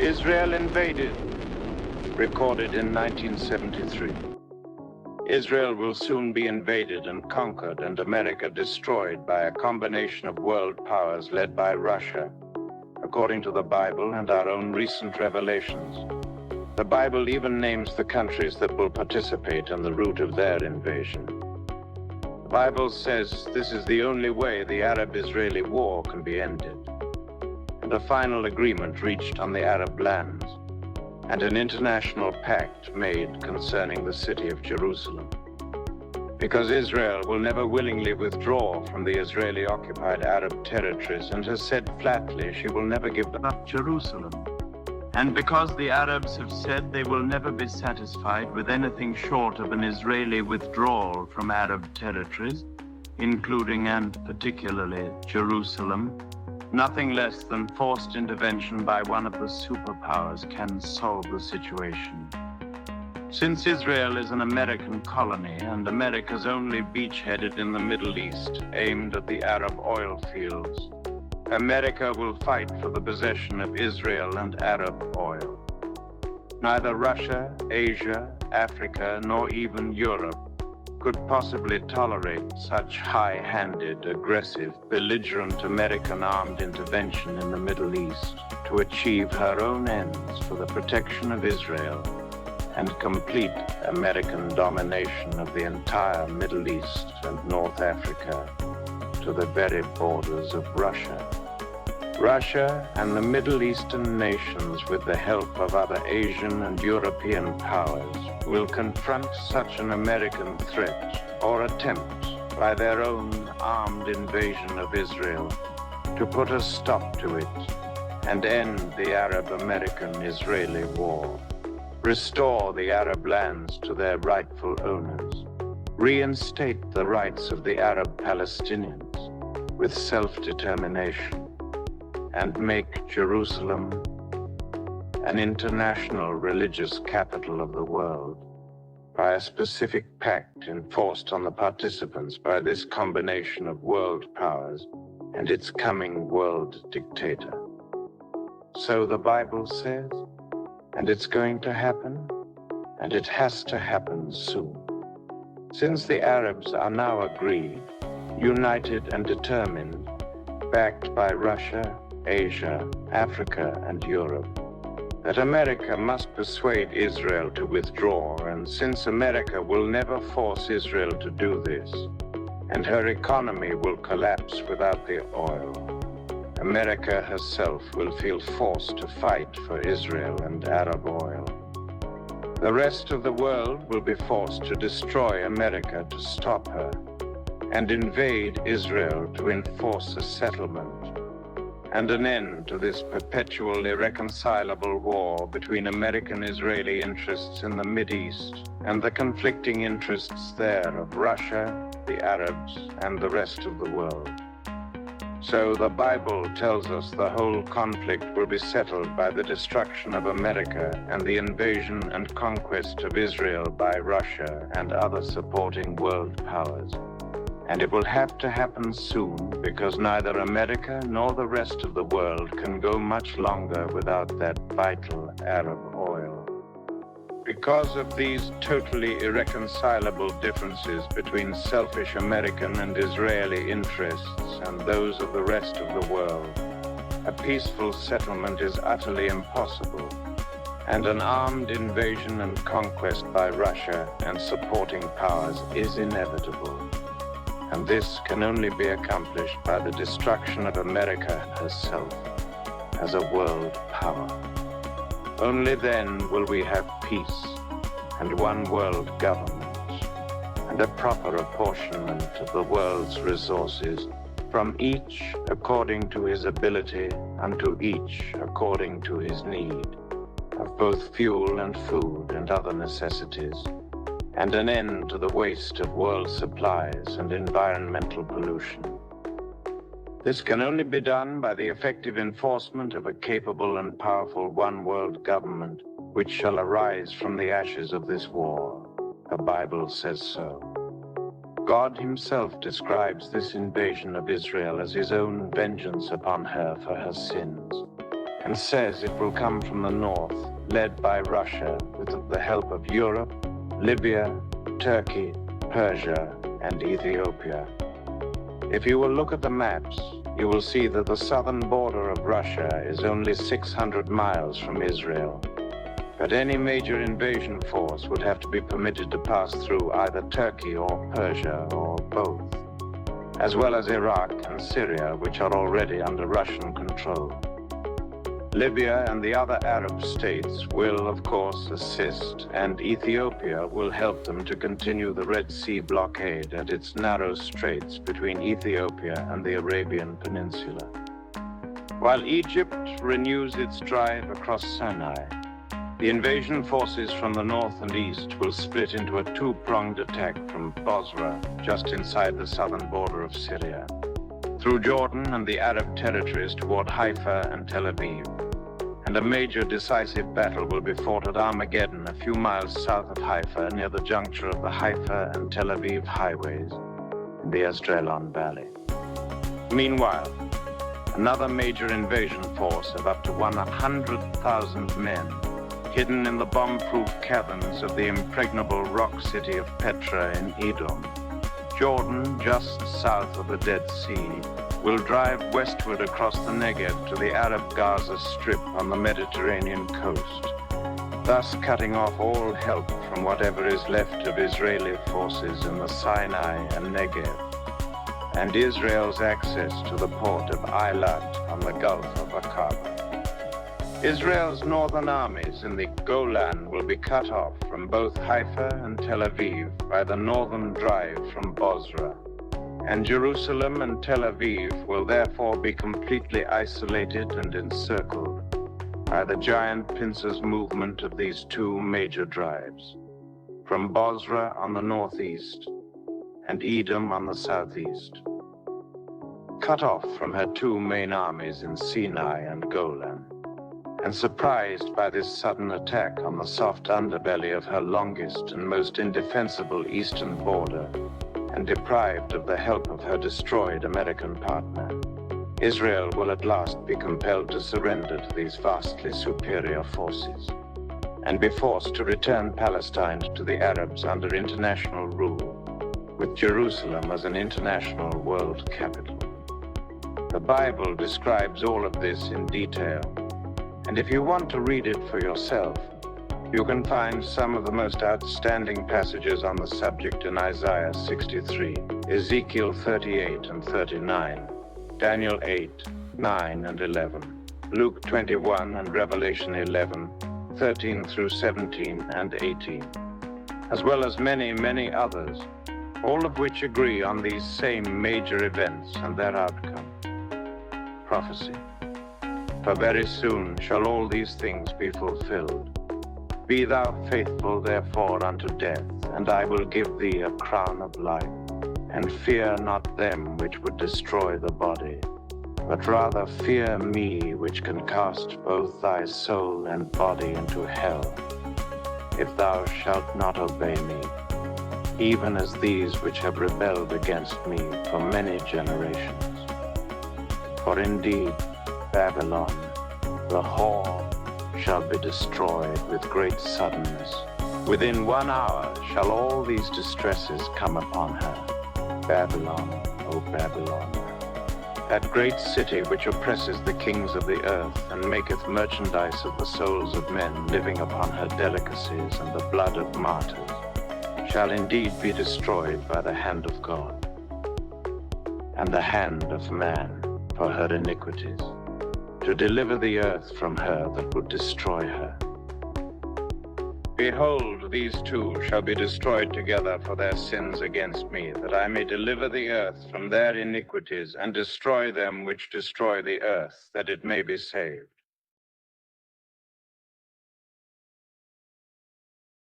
Israel invaded, recorded in 1973. Israel will soon be invaded and conquered, and America destroyed by a combination of world powers led by Russia, according to the Bible and our own recent revelations. The Bible even names the countries that will participate in the route of their invasion. The Bible says this is the only way the Arab-Israeli war can be ended, and a final agreement reached on the Arab lands, and an international pact made concerning the city of Jerusalem. Because Israel will never willingly withdraw from the Israeli-occupied Arab territories and has said flatly she will never give up Jerusalem. And because the Arabs have said they will never be satisfied with anything short of an Israeli withdrawal from Arab territories, including and particularly Jerusalem, nothing less than forced intervention by one of the superpowers can solve the situation. Since Israel is an American colony and America's only beachhead in the Middle East, aimed at the Arab oil fields, America will fight for the possession of Israel and Arab oil. Neither Russia, Asia, Africa, nor even Europe could possibly tolerate such high-handed, aggressive, belligerent American armed intervention in the Middle East to achieve her own ends for the protection of Israel and complete American domination of the entire Middle East and North Africa to the very borders of Russia. Russia and the Middle Eastern nations, with the help of other Asian and European powers, will confront such an American threat or attempt by their own armed invasion of Israel to put a stop to it and end the Arab-American-Israeli war, restore the Arab lands to their rightful owners, reinstate the rights of the Arab Palestinians with self-determination, and make Jerusalem an international religious capital of the world by a specific pact enforced on the participants by this combination of world powers and its coming world dictator. So the Bible says, and it's going to happen, and it has to happen soon. Since the Arabs are now agreed, united and determined, backed by Russia, Asia, Africa, and Europe, that America must persuade Israel to withdraw, and since America will never force Israel to do this, and her economy will collapse without the oil, America herself will feel forced to fight for Israel and Arab oil. The rest of the world will be forced to destroy America to stop her, and invade Israel to enforce a settlement and an end to this perpetual irreconcilable war between American-Israeli interests in the Mideast and the conflicting interests there of Russia, the Arabs, and the rest of the world. So the Bible tells us the whole conflict will be settled by the destruction of America and the invasion and conquest of Israel by Russia and other supporting world powers. And it will have to happen soon, because neither America nor the rest of the world can go much longer without that vital Arab oil. Because of these totally irreconcilable differences between selfish American and Israeli interests and those of the rest of the world, a peaceful settlement is utterly impossible, and an armed invasion and conquest by Russia and supporting powers is inevitable. And this can only be accomplished by the destruction of America herself as a world power. Only then will we have peace and one world government and a proper apportionment of the world's resources, from each according to his ability and to each according to his need, of both fuel and food and other necessities, and an end to the waste of world supplies and environmental pollution. This can only be done by the effective enforcement of a capable and powerful one world government, which shall arise from the ashes of this war. The Bible says so. God himself describes this invasion of Israel as his own vengeance upon her for her sins, and says it will come from the north, led by Russia with the help of Europe, Libya, Turkey, Persia, and Ethiopia. If you will look at the maps, you will see that the southern border of Russia is only 600 miles from Israel. But any major invasion force would have to be permitted to pass through either Turkey or Persia or both, as well as Iraq and Syria, which are already under Russian control. Libya and the other Arab states will, of course, assist, and Ethiopia will help them to continue the Red Sea blockade at its narrow straits between Ethiopia and the Arabian Peninsula. While Egypt renews its drive across Sinai, the invasion forces from the north and east will split into a two-pronged attack from Bosra, just inside the southern border of Syria, through Jordan and the Arab territories toward Haifa and Tel Aviv. And a major decisive battle will be fought at Armageddon, a few miles south of Haifa, near the juncture of the Haifa and Tel Aviv highways in the Esdraelon Valley. Meanwhile, another major invasion force of up to 100,000 men, hidden in the bomb-proof caverns of the impregnable rock city of Petra in Edom, Jordan, just south of the Dead Sea, will drive westward across the Negev to the Arab Gaza Strip on the Mediterranean coast, thus cutting off all help from whatever is left of Israeli forces in the Sinai and Negev, and Israel's access to the port of Eilat on the Gulf of Aqaba. Israel's northern armies in the Golan will be cut off from both Haifa and Tel Aviv by the northern drive from Bosra, and Jerusalem and Tel Aviv will therefore be completely isolated and encircled by the giant pincers movement of these two major drives, from Bosra on the northeast and Edom on the southeast. Cut off from her two main armies in Sinai and Golan, and surprised by this sudden attack on the soft underbelly of her longest and most indefensible eastern border, and deprived of the help of her destroyed American partner, Israel will at last be compelled to surrender to these vastly superior forces, and be forced to return Palestine to the Arabs under international rule, with Jerusalem as an international world capital. The Bible describes all of this in detail, and if you want to read it for yourself, you can find some of the most outstanding passages on the subject in Isaiah 63, Ezekiel 38 and 39, Daniel 8, 9 and 11, Luke 21 and Revelation 11, 13 through 17 and 18, as well as many, many others, all of which agree on these same major events and their outcome. Prophecy. For very soon shall all these things be fulfilled. Be thou faithful therefore unto death, and I will give thee a crown of life. And fear not them which would destroy the body, but rather fear me, which can cast both thy soul and body into hell, if thou shalt not obey me, even as these which have rebelled against me for many generations. For indeed, Babylon, the whore, shall be destroyed with great suddenness. Within 1 hour shall all these distresses come upon her. Babylon, O Babylon, that great city which oppresses the kings of the earth and maketh merchandise of the souls of men living upon her delicacies and the blood of martyrs, shall indeed be destroyed by the hand of God and the hand of man for her iniquities, to deliver the earth from her that would destroy her. Behold, these two shall be destroyed together for their sins against me, that I may deliver the earth from their iniquities, and destroy them which destroy the earth, that it may be saved.